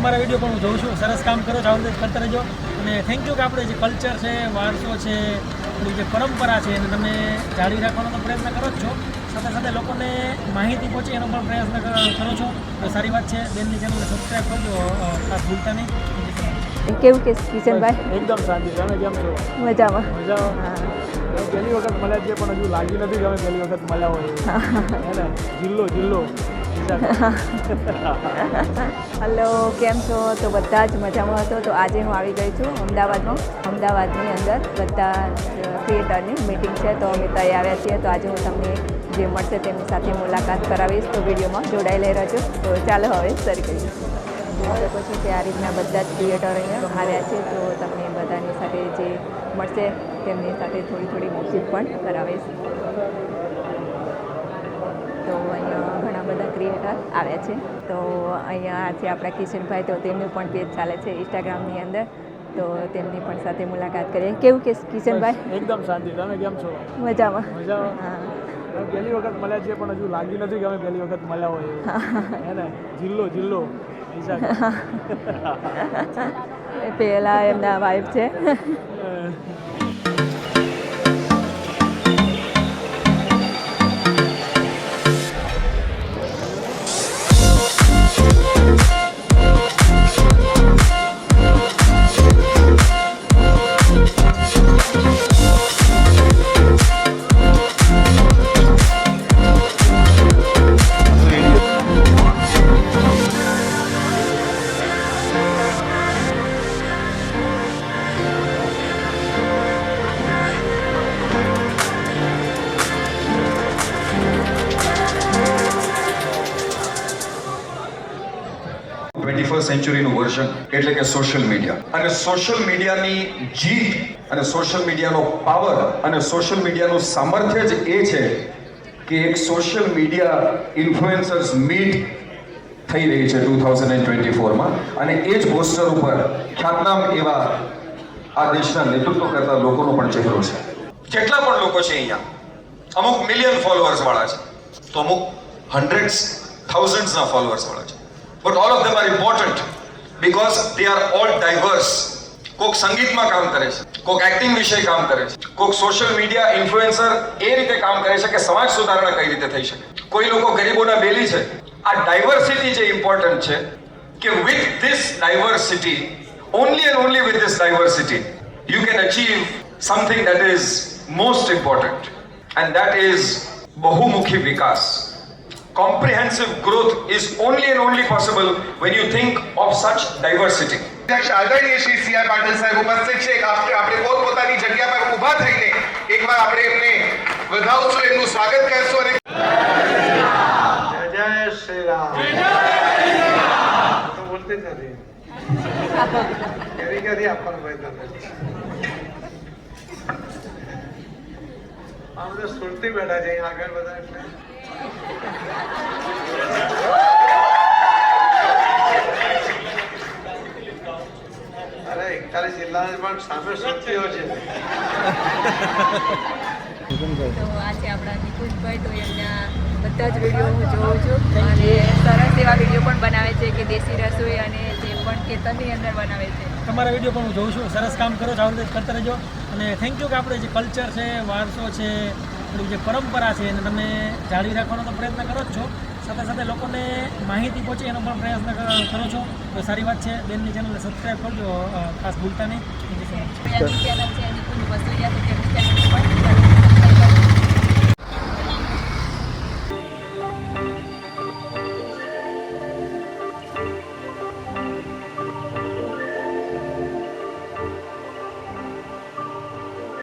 તમારા વિડીયો પણ હું જોઉં છું, સરસ કામ કરો છો, આવું કરતા રહેજો. અને થેન્ક યુ કે આપણે જે કલ્ચર છે, વારસો છે, આપણી જે પરંપરા છે એને તમે જાળવી રાખવાનો તો પ્રયત્ન કરો જ છો, સાથે સાથે લોકોને માહિતી પહોંચે એનો પણ પ્રયત્ન કરો છો, તો સારી વાત છે. બેનની ચેનલને સબસ્ક્રાઈબ કરજો, ખાસ ભૂલતા નહીં. કેવું કે કિશનભાઈ? એકદમ શાંતિ. તમે કેમ છો? મજામાં. મજામાં. પહેલી વખત મળ્યા છીએ પણ હજુ લાગી નથી કે અમે પહેલી વખત મળ્યા હોય. હે ને? જિલ્લો હલો, કેમ છો? તો બધા જ મજામાં હતો. તો આજે હું આવી ગઈ છું અમદાવાદની અંદર બધા ક્રિએટરની મિટિંગ છે, તો અમે ત્યાં આવ્યા છીએ. તો આજે હું તમને જે મળશે તેમની સાથે મુલાકાત કરાવીશ, તો વિડીયોમાં જોડાયેલા રહેજો. તો ચાલો હવે શરૂ કરીએ. જોઈ શકો છો કે આ રીતના બધા જ ક્રિએટર અહીંયા આવ્યા છે, તો તમને બધાની સાથે જે મળશે તેમની સાથે થોડી વાતચીત પણ કરાવીશ. તો અહીંયા ઘણા બધા ક્રિએટર આવ્યા છે. તો અહીંયા છે આપણા કિશનભાઈ, તો તેમનું પણ પેજ ચાલે છે ઇન્સ્ટાગ્રામની અંદર, તો તેમની પણ સાથે મુલાકાત કરીએ. કેવું કે કિશનભાઈ? એકદમ શાંતિ. તમે કેમ છો? મજામાં. હા. પહેલી વખત મળ્યા છીએ પણ હજુ લાગી નથી કે અમે પહેલી વખત મળ્યા હોય. હે ને? જિલ્લો પેલા એમના વાઇફ છે. સેન્ચુરીનું વર્ઝન એટલે કે સોશિયલ મીડિયા, અને સોશિયલ મીડિયાની જીત અને સોશિયલ મીડિયાનો પાવર અને સોશિયલ મીડિયાનું સામર્થ્ય જ એ છે કે એક સોશિયલ મીડિયા ઇન્ફ્લુએન્સર્સ મીટ થઈ રહી છે 2024માં, અને એ જ પોસ્ટર ઉપર ખ્યાતનામ એવા આ દેશના નેતૃત્વ કરતા લોકોનો પણ ચહેરો છે. જેટલા પણ લોકો છે અહીંયા, અમુક મિલિયન ફોલોઅર્સ વાળા છે, તો અમુક હંડ્રેડ્સ થાઉઝન્ડ્સના ફોલોઅર્સ વાળા છે. But all of them are important because they are all diverse. કોક સંગીતમાં કામ કરે છે, કોક એક્ટિંગ વિશે કામ કરે છે, કોક સોશિયલ મીડિયા ઇન્ફ્લુએન્સર એ રીતે કામ કરે છે કે સમાજ સુધારણા કઈ રીતે થઈ શકે. કોઈ લોકો ગરીબોના બેલી છે. આ ડાયવર્સિટી જે ઇમ્પોર્ટન્ટ છે કે with this diversity, only and only with this diversity, you can achieve something that is most important, and that is બહુમુખી Vikas. Comprehensive growth is only and only possible when you think of such diversity. આદરણીય શ્રી સી.આર. પાટીલ સાહેબ ઉપસ્થિત છે. આપણે પોતપોતાની જગ્યા પર ઊભા થઈને એકવાર આપણે એમને વધાવશું, એમનું સ્વાગત કરશું. અને જય શ્રી રામ. તો બોલતે જ નથી. ક્યારેક આપવાનું ભાઈ તમે આ બધા સુરતી બેઠા છે આગળ બધા, એટલે અરે 41 જિલ્લાની પણ સામે સુરતીઓ છે. તો આ છે આપણા નિકુંજભાઈ, તો એમના બધા જ વિડીયો હું જોઉં છું, અને સરસ એવા વિડીયો પણ બનાવે છે કે દેશી રસોઈ, અને જે પણ ખેતરની અંદર બનાવે છે. તમારા વિડીયો પણ હું જોઉં છું, સરસ કામ કરો છો, આવું કરતા રહેજો. અને થેન્ક યુ કે આપણે જે કલ્ચર છે, વારસો છે, આપણી જે પરંપરા છે એને તમે જાળવી રાખવાનો તો પ્રયત્ન કરો જ છો, સાથે સાથે લોકોને માહિતી પહોંચે એનો પણ પ્રયત્ન કરો છો, તો સારી વાત છે. બેનની ચેનલને સબસ્ક્રાઈબ કરજો, ખાસ ભૂલતા નહીં. ચેનલને